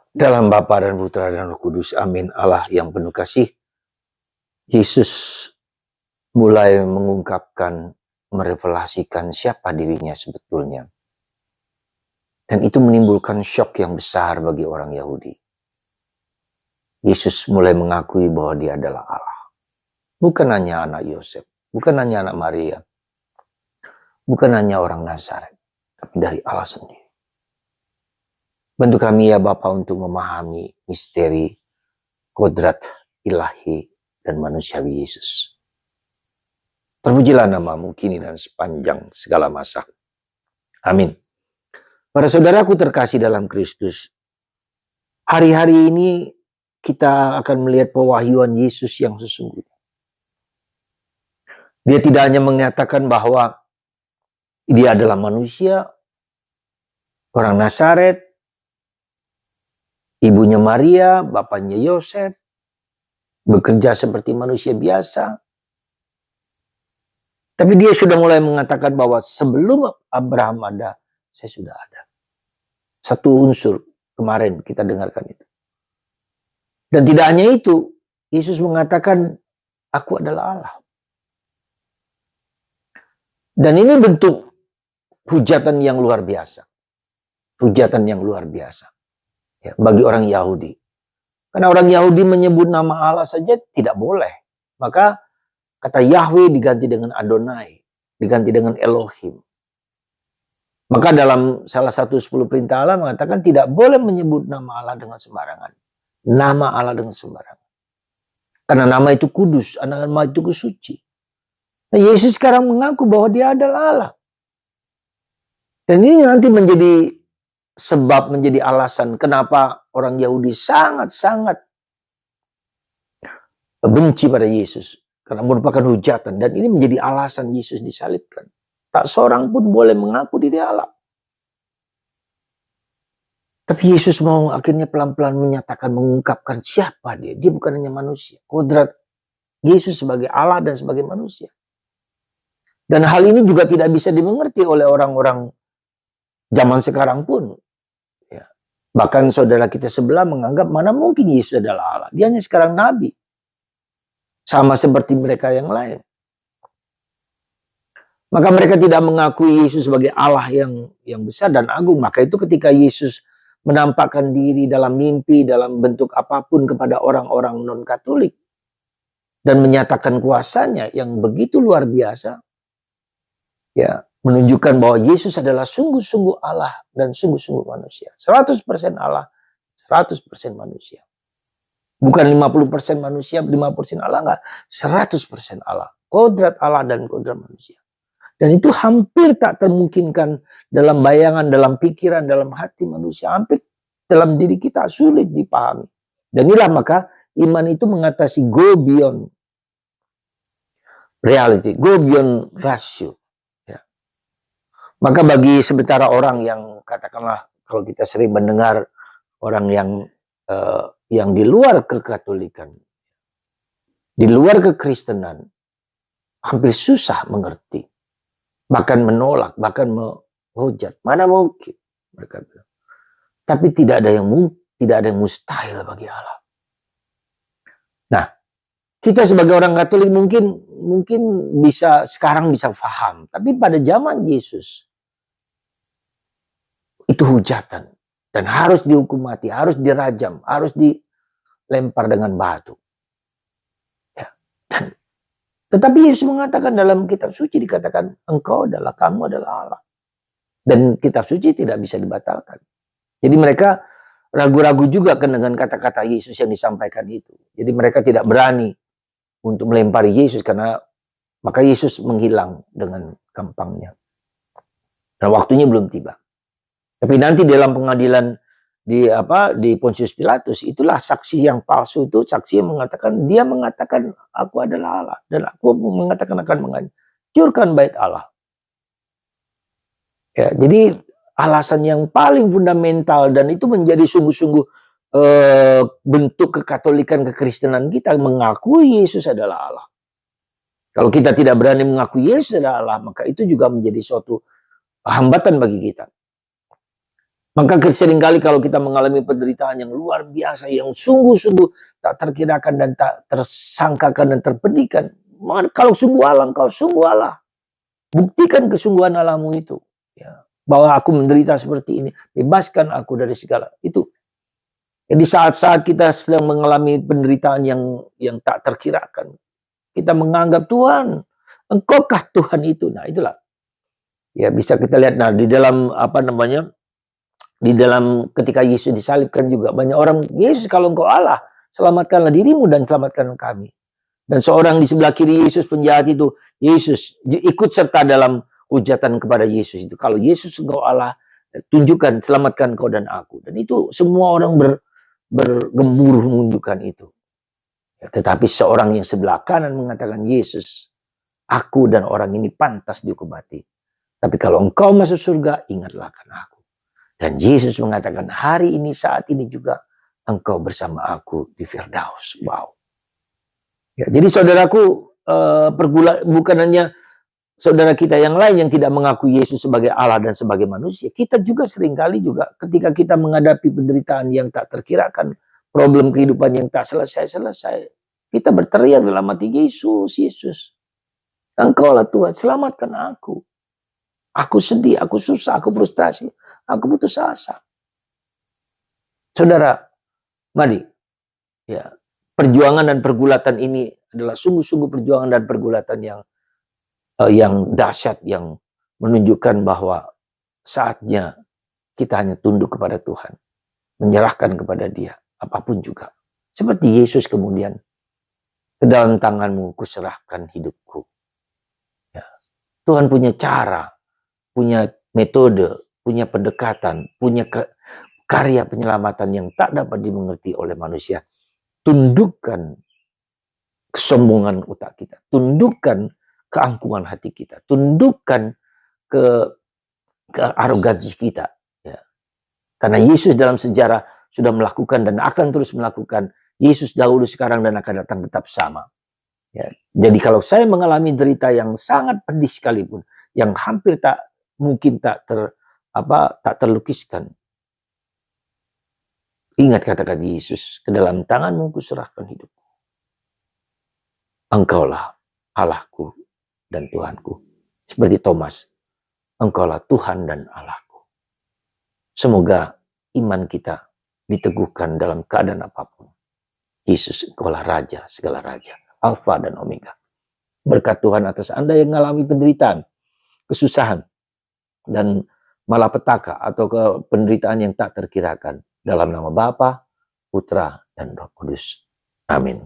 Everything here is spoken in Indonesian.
Dalam Bapa dan Putra dan Roh Kudus, amin. Allah yang penuh kasih, Yesus mulai mengungkapkan, merevelasikan siapa dirinya sebetulnya. Dan itu menimbulkan syok yang besar bagi orang Yahudi. Yesus mulai mengakui bahwa dia adalah Allah. Bukan hanya anak Yosef, bukan hanya anak Maria, bukan hanya orang Nazaret, tapi dari Allah sendiri. Bantu kami ya Bapa untuk memahami misteri kodrat ilahi dan manusiawi Yesus. Terpujilah namamu kini dan sepanjang segala masa. Amin. Para saudaraku terkasih dalam Kristus, hari-hari ini kita akan melihat pewahyuan Yesus yang sesungguhnya. Dia tidak hanya mengatakan bahwa dia adalah manusia, orang Nazaret, ibunya Maria, bapaknya Yosef, bekerja seperti manusia biasa. Tapi dia sudah mulai mengatakan bahwa sebelum Abraham ada, saya sudah ada. Satu unsur kemarin kita dengarkan itu. Dan tidak hanya itu, Yesus mengatakan, aku adalah Allah. Dan ini bentuk hujatan yang luar biasa. Hujatan yang luar biasa. Ya, bagi orang Yahudi. Karena orang Yahudi menyebut nama Allah saja tidak boleh. Maka kata Yahweh diganti dengan Adonai. Diganti dengan Elohim. Maka dalam salah satu 10 perintah Allah mengatakan tidak boleh menyebut nama Allah dengan sembarangan. Nama Allah dengan sembarangan. Karena nama itu kudus. Nama itu suci. Nah, Yesus sekarang mengaku bahwa dia adalah Allah. Dan ini nanti menjadi sebab, menjadi alasan kenapa orang Yahudi sangat-sangat benci pada Yesus. Karena merupakan hujatan. Dan ini menjadi alasan Yesus disalibkan. Tak seorang pun boleh mengaku diri Allah. Tapi Yesus mau akhirnya pelan-pelan menyatakan, mengungkapkan siapa dia. Dia bukan hanya manusia. Kodrat Yesus sebagai Allah dan sebagai manusia. Dan hal ini juga tidak bisa dimengerti oleh orang-orang zaman sekarang pun. Ya. Bahkan saudara kita sebelah menganggap mana mungkin Yesus adalah Allah. Dia hanya sekarang nabi. Sama seperti mereka yang lain. Maka mereka tidak mengakui Yesus sebagai Allah yang besar dan agung. Maka itu ketika Yesus menampakkan diri dalam mimpi, dalam bentuk apapun kepada orang-orang non-Katolik. Dan menyatakan kuasanya yang begitu luar biasa. Ya, menunjukkan bahwa Yesus adalah sungguh-sungguh Allah dan sungguh-sungguh manusia. 100% Allah, 100% manusia. Bukan 50% manusia, 50% Allah, enggak. 100% Allah. Kodrat Allah dan kodrat manusia. Dan itu hampir tak termungkinkan dalam bayangan, dalam pikiran, dalam hati manusia. Hampir dalam diri kita sulit dipahami. Dan inilah maka iman itu mengatasi go beyond reality, go beyond rasio. Maka bagi sementara orang yang katakanlah kalau kita sering mendengar orang yang di luar kekatolikan, di luar kekristenan, hampir susah mengerti, bahkan menolak, bahkan menghujat. Mana mungkin mereka bilang. Tapi tidak ada yang mustahil bagi Allah. Nah, kita sebagai orang Katolik mungkin sekarang bisa paham, tapi pada zaman Yesus itu hujatan. Dan harus dihukum mati, harus dirajam, harus dilempar dengan batu. Ya. Tetapi Yesus mengatakan dalam kitab suci dikatakan, kamu adalah Allah. Dan kitab suci tidak bisa dibatalkan. Jadi mereka ragu-ragu juga dengan kata-kata Yesus yang disampaikan itu. Jadi mereka tidak berani untuk melempari Yesus karena maka Yesus menghilang dengan gampangnya. Dan waktunya belum tiba. Tapi nanti dalam pengadilan di Pontius Pilatus, itulah saksi yang palsu itu, saksi yang dia mengatakan aku adalah Allah dan aku mengatakan akan menghancurkan bait Allah. Ya, jadi alasan yang paling fundamental dan itu menjadi sungguh-sungguh bentuk kekatolikan, kekristenan kita mengakui Yesus adalah Allah. Kalau kita tidak berani mengakui Yesus adalah Allah, maka itu juga menjadi suatu hambatan bagi kita. Maka seringkali kalau kita mengalami penderitaan yang luar biasa, yang sungguh-sungguh tak terkirakan dan tak tersangkakan dan terpedikan, kalau sungguh Allah, engkau sungguh Allah. Buktikan kesungguhan Allahmu itu. Ya, bahwa aku menderita seperti ini, bebaskan aku dari segala itu. Jadi saat-saat kita sedang mengalami penderitaan yang tak terkirakan, kita menganggap Tuhan, engkaukah Tuhan itu? Nah itulah. Ya bisa kita lihat. Nah di dalam apa namanya? Di dalam ketika Yesus disalibkan juga banyak orang, Yesus kalau engkau Allah, selamatkanlah dirimu dan selamatkan kami. Dan seorang di sebelah kiri Yesus penjahat itu, Yesus ikut serta dalam hujatan kepada Yesus itu. Kalau Yesus engkau Allah, tunjukkan, selamatkan kau dan aku. Dan itu semua orang bergemuruh menunjukkan itu. Ya, tetapi seorang yang sebelah kanan mengatakan, Yesus, aku dan orang ini pantas dihukum mati. Tapi kalau engkau masuk surga, ingatlah akan aku. Dan Yesus mengatakan, hari ini, saat ini juga, engkau bersama aku di Firdaus. Wow. Ya, jadi saudaraku, bukan hanya saudara kita yang lain yang tidak mengakui Yesus sebagai Allah dan sebagai manusia. Kita juga seringkali juga ketika kita menghadapi penderitaan yang tak terkirakan, problem kehidupan yang tak selesai-selesai, kita berteriak dalam hati, Yesus, Yesus, engkaulah Tuhan, selamatkan aku. Aku sedih, aku susah, aku frustrasi, aku putus asa. Saudara, mari, ya, perjuangan dan pergulatan ini adalah sungguh-sungguh perjuangan dan pergulatan yang dahsyat, yang menunjukkan bahwa saatnya kita hanya tunduk kepada Tuhan, menyerahkan kepada Dia, apapun juga. Seperti Yesus kemudian, ke dalam tanganmu kuserahkan hidupku. Ya. Tuhan punya cara, punya metode, punya pendekatan, punya karya penyelamatan yang tak dapat dimengerti oleh manusia. Tundukkan kesombongan otak kita, tundukkan keangkuhan hati kita, tundukkan ke arogansi kita. Ya. Karena Yesus dalam sejarah sudah melakukan dan akan terus melakukan. Yesus dahulu, sekarang, dan akan datang tetap sama. Ya. Jadi kalau saya mengalami derita yang sangat pedih sekalipun, yang hampir tak mungkin tak terlukiskan, ingat kata-kata Yesus, ke dalam tanganmu kuserahkan hidupku. Engkaulah Allahku dan Tuhanku. Seperti Thomas, engkaulah Tuhan dan Allahku. Semoga iman kita diteguhkan dalam keadaan apapun. Yesus, engkaulah Raja, segala Raja, Alfa dan Omega. Berkat Tuhan atas Anda yang mengalami penderitaan, kesusahan, dan malapetaka atau penderitaan yang tak terkirakan. Dalam nama Bapa, Putra, dan Roh Kudus. Amin.